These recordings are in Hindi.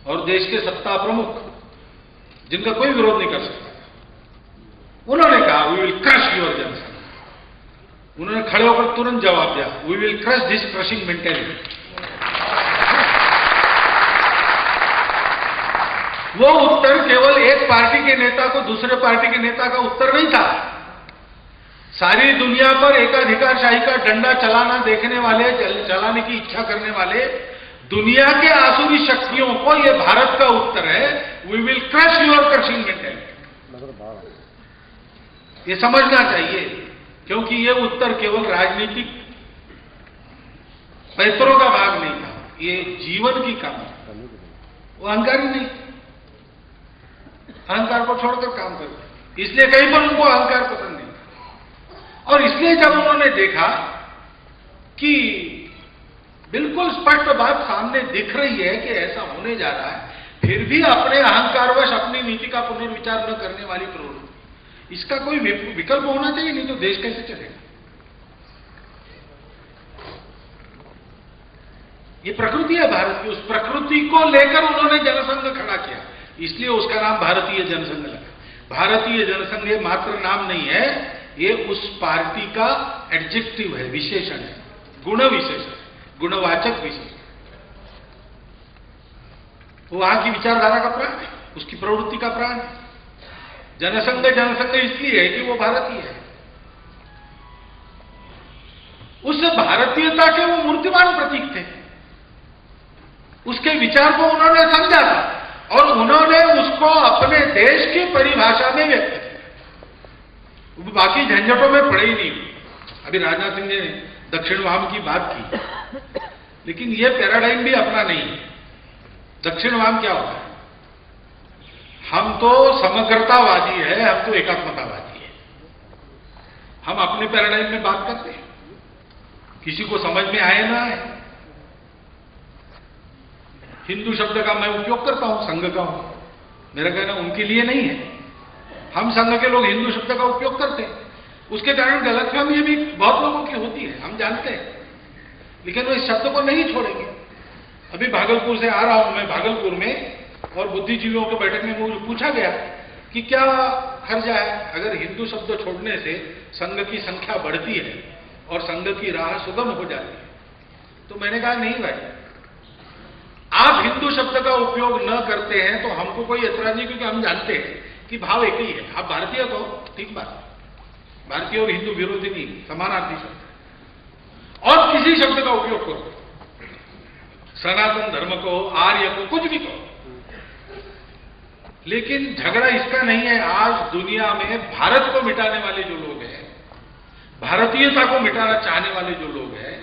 और देश के सत्ता प्रमुख, जिनका कोई विरोध नहीं कर सकता, उन्होंने कहा we will crush your Jan Sangh. उन्होंने खड़े होकर तुरंत जवाब दिया, we will crush this crushing mentality. वो उत्तर केवल एक पार्टी के नेता को दूसरे पार्टी के नेता का उत्तर नहीं था। सारी दुनिया पर एकाधिकारशाही का डंडा चलाना देखने वाले, चलाने की इच्छा करने वाले दुनिया के आसुरी शक्तियों को यह भारत का उत्तर है, we will crush your crushing mentality. ये समझना चाहिए, क्योंकि यह उत्तर केवल राजनीतिक पैतरों का भाग नहीं था, ये जीवन की काम है। वो अहंकारी नहीं, अहंकार को छोड़कर काम करते, इसलिए कहीं पर उनको अहंकार पसंद नहीं। और इसलिए जब उन्होंने देखा कि बिल्कुल स्पष्ट बात सामने दिख रही है कि ऐसा होने जा रहा है, फिर भी अपने अहंकारवश अपनी नीति का पुनर्विचार न करने वाली प्रवृत्ति, इसका कोई विकल्प होना चाहिए, नहीं तो देश कैसे चलेगा। ये प्रकृति है भारत की, उस प्रकृति को लेकर उन्होंने जनसंघ खड़ा किया, इसलिए उसका नाम भारतीय जनसंघ लगा। भारतीय जनसंघ ये मात्र नाम नहीं है, ये उस पार्टी का एडजेक्टिव है, विशेषण है, गुण विशेषण, गुणवाचक विशेषण। वो वहां की विचारधारा का प्राण है, उसकी प्रवृत्ति का प्राण है। जनसंघ जनसंघ इसलिए है कि वो भारतीय है, उस भारतीयता के वो मूर्तिमान प्रतीक थे, उसके विचार को उन्होंने समझा था और उन्होंने उसको अपने देश की परिभाषा में व्यक्त किया। बाकी झंझटों में पड़े ही नहीं। अभी राजनाथ सिंह ने दक्षिण वाम की बात की, लेकिन यह पैराडाइम भी अपना नहीं है। दक्षिण वाम क्या होता है? हम तो समग्रतावादी है, हम तो एकात्मतावादी है। हम अपने पैराडाइम में बात करते हैं, किसी को समझ में आए ना आए। हिंदू शब्द का मैं उपयोग करता हूं, संघ का हूं, मेरा कहना उनके लिए नहीं है। हम संघ के लोग हिंदू शब्द का उपयोग करते हैं, उसके कारण गलतफहमी भी बहुत लोगों की होती है, हम जानते हैं, लेकिन वो इस शब्द को नहीं छोड़ेंगे। अभी भागलपुर से आ रहा हूं मैं, भागलपुर में, और बुद्धिजीवियों के बैठक में मुझे पूछा गया कि क्या खर्चा है अगर हिंदू शब्द छोड़ने से संघ की संख्या बढ़ती है और संघ की राह सुगम हो जाती है। तो मैंने कहा नहीं भाई, आप हिंदू शब्द का उपयोग न करते हैं तो हमको कोई ऐतराज नहीं, क्योंकि हम जानते हैं कि भाव एक ही है। आप भारतीय तो ठीक बात, भारतीय और हिंदू विरोधी नहीं, समानार्थी शब्द। और किसी शब्द का उपयोग करो, सनातन धर्म को, आर्य को, कुछ भी कहो, लेकिन झगड़ा इसका नहीं है। आज दुनिया में भारत को मिटाने वाले जो लोग हैं, भारतीयता को मिटाना चाहने वाले जो लोग हैं,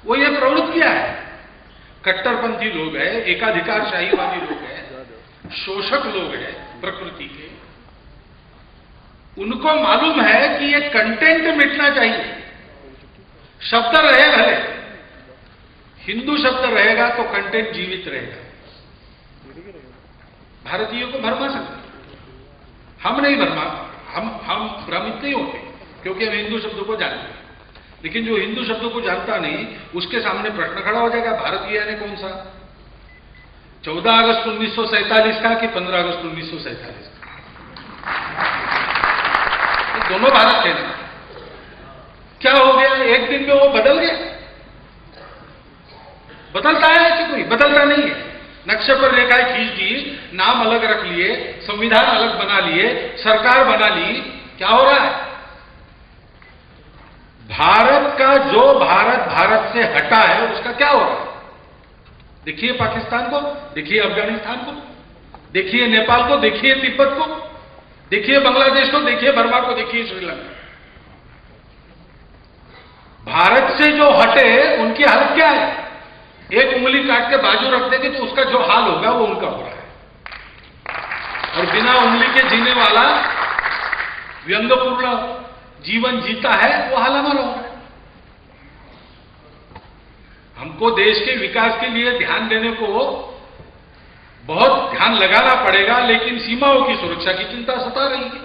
वो ये प्रवृत्तियां है। कट्टरपंथी लोग हैं, एकाधिकारशाहीवादी लोग हैं, शोषक लोग हैं प्रकृति के। उनको मालूम है कि ये कंटेंट मिटना चाहिए। शब्द रहे भले, हिंदू शब्द रहेगा तो कंटेंट जीवित रहेगा। भारतीयों को भरमा सकते, हम नहीं भरमा, हम भ्रमित नहीं होते, क्योंकि हम हिंदू शब्द को जानते हैं। लेकिन जो हिंदू शब्द को जानता नहीं, उसके सामने प्रश्न खड़ा हो जाएगा, भारतीय यानी कौन सा? 14 अगस्त 1947 का कि 15 अगस्त 1947 का? तो दोनों भारत थे ना। क्या हो गया? एक दिन में वो बदल गया? बदलता है ऐसे कोई? बदलता नहीं है। नक्शे पर रेखाएं खींच दी, नाम अलग रख लिए, संविधान अलग बना लिए, सरकार बना ली, क्या हो रहा है? भारत का जो भारत से हटा है उसका क्या हो रहा है? देखिए पाकिस्तान को, देखिए अफगानिस्तान को, देखिए नेपाल को, देखिए तिब्बत को, देखिए बांग्लादेश को, देखिए बर्मा को, देखिए श्रीलंका। भारत से जो हटे उनकी हालत क्या है? एक उंगली काट के बाजू रख देंगे तो उसका जो हाल होगा वो उनका हो रहा है। और बिना उंगली के जीने वाला व्यंग्यपूर्ण जीवन जीता है, वो हाल हमारा हो रहा है। हमको देश के विकास के लिए ध्यान देने को बहुत ध्यान लगाना पड़ेगा, लेकिन सीमाओं की सुरक्षा की चिंता सता रही है।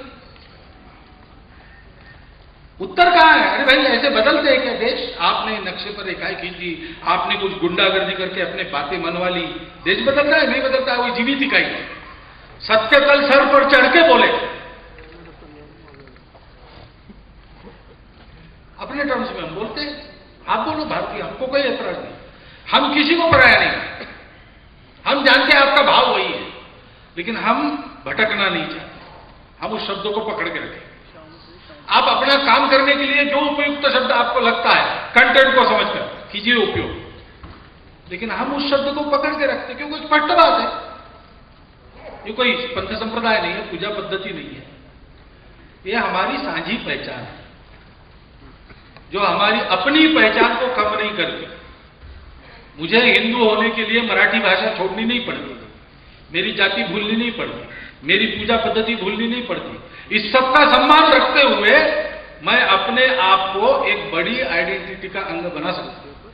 उत्तर कहां है? अरे भाई ऐसे बदलते हैं क्या देश? आपने नक्शे पर रेखाएं खींची, आपने कुछ गुंडागर्दी करके अपने बातें मनवा ली, देश बदलता है? नहीं बदलता है, वो जीवित इकाई है। सत्य कल सर पर चढ़ के बोले, अपने टर्म्स में हम बोलते हैं, आप बोलो भारतीय, हमको कोई ऐतराज नहीं, हम किसी को पराया नहीं, हम जानते हैं आपका भाव वही है, लेकिन हम भटकना नहीं चाहते, हम उस शब्दों को पकड़ के रखें। आप अपना काम करने के लिए जो उपयुक्त शब्द आपको लगता है, कंटेंट को समझकर कीजिए उपयोग, लेकिन हम उस शब्द को पकड़ के रखते, क्योंकि स्पष्ट बात है, ये कोई पंथ संप्रदाय नहीं है, पूजा पद्धति नहीं है, ये हमारी साझी पहचान है, जो हमारी अपनी पहचान को कम नहीं करती। मुझे हिंदू होने के लिए मराठी भाषा छोड़नी नहीं पड़ती, मेरी जाति भूलनी नहीं पड़ती, मेरी पूजा पद्धति भूलनी नहीं पड़ती। इस सब का सम्मान रखते हुए मैं अपने आप को एक बड़ी आइडेंटिटी का अंग बना सकता हूं।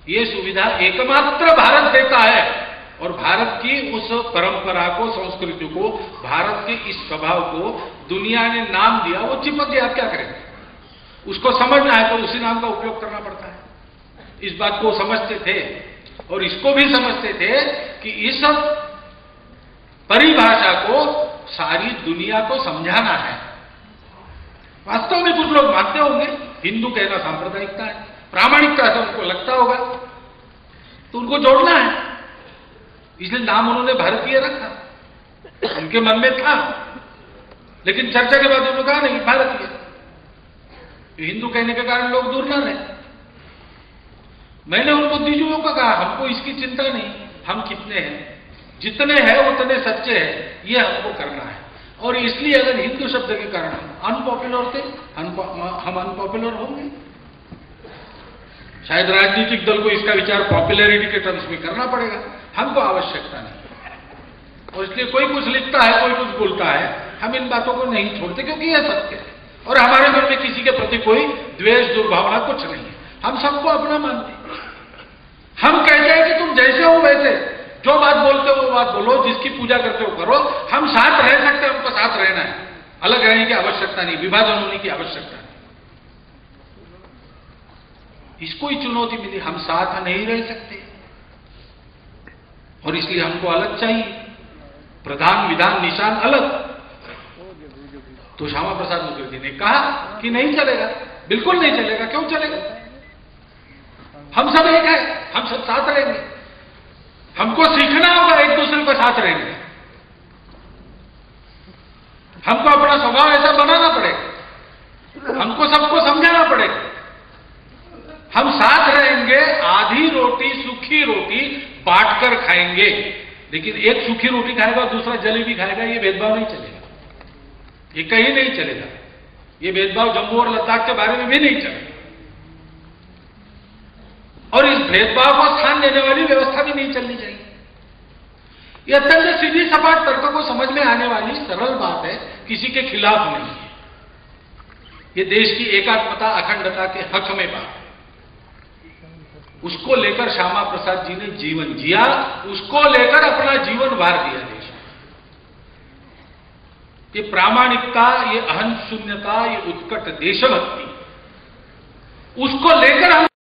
यह सुविधा एकमात्र भारत देता है, और भारत की उस परंपरा को, संस्कृति को, भारत के इस स्वभाव को दुनिया ने नाम दिया, वो चिपक गया, क्या करेंगे? उसको समझना है तो उसी नाम का उपयोग करना पड़ता है। इस बात को समझते थे, और इसको भी समझते थे कि इस परिभाषा को सारी दुनिया को समझाना है। वास्तव में कुछ लोग मानते होंगे हिंदू कहना सांप्रदायिकता है, प्रामाणिकता से उनको लगता होगा, तो उनको जोड़ना है, इसलिए नाम उन्होंने भारतीय रखा, उनके मन में था, लेकिन चर्चा के बाद उन्होंने कहा नहीं भारतीय, हिंदू कहने के कारण लोग दूर ना रहे। मैंने उन बुद्धिजीवियों को कहा हमको इसकी चिंता नहीं, हम कितने हैं, जितने हैं उतने सच्चे हैं, ये हमको करना है। और इसलिए अगर हिंदू शब्द के कारण हम अनपॉपुलर थे, हम अनपॉपुलर होंगे। शायद राजनीतिक दल को इसका विचार पॉपुलैरिटी के टर्म्स में करना पड़ेगा, हमको आवश्यकता नहीं। और इसलिए कोई कुछ लिखता है, कोई कुछ बोलता है, हम इन बातों को नहीं छोड़ते, क्योंकि यह सत्य है, और हमारे मन में किसी के प्रति कोई द्वेष दुर्भावना कुछ नहीं है, हम सबको अपना मानते हैं। हम कहते हैं कि तुम जैसे हो वैसे, जो बात बोलते हो वो बात बोलो, जिसकी पूजा करते हो करो, हम साथ रह सकते हैं, हमको साथ रहना है, अलग रहने की आवश्यकता नहीं, विभाजन होने की आवश्यकता नहीं। इसको ही चुनौती मिली, हम साथ नहीं रह सकते, और इसलिए हमको अलग चाहिए, प्रधान विधान निशान अलग। तो श्यामा प्रसाद मुखर्जी ने कहा कि नहीं चलेगा, बिल्कुल नहीं चलेगा। क्यों चलेगा? हम सब एक है, हम सब साथ रहेंगे, हमको सीखना होगा एक दूसरे को साथ रहेंगे, हमको अपना स्वभाव ऐसा बनाना पड़ेगा, हमको सबको समझाना पड़ेगा। हम साथ रहेंगे, आधी रोटी सूखी रोटी बांटकर खाएंगे, लेकिन एक सूखी रोटी खाएगा और दूसरा जलेबी खाएगा, ये भेदभाव नहीं चलेगा, ये कहीं नहीं चलेगा। ये भेदभाव जम्मू और लद्दाख के बारे में भी नहीं चलेगा, और इस भेदभाव को स्थान देने वाली व्यवस्था भी नहीं चलनी चाहिए। यह अत्यंत सीधी सपाट तर्क को समझ में आने वाली सरल बात है, किसी के खिलाफ नहीं है। यह देश की एकात्मता अखंडता के हक में बात है। उसको लेकर श्यामा प्रसाद जी ने जीवन जिया, उसको लेकर अपना जीवन वार दिया देश में। ये प्रामाणिकता, ये अहंशून्यता, ये उत्कट देशभक्ति, उसको लेकर हम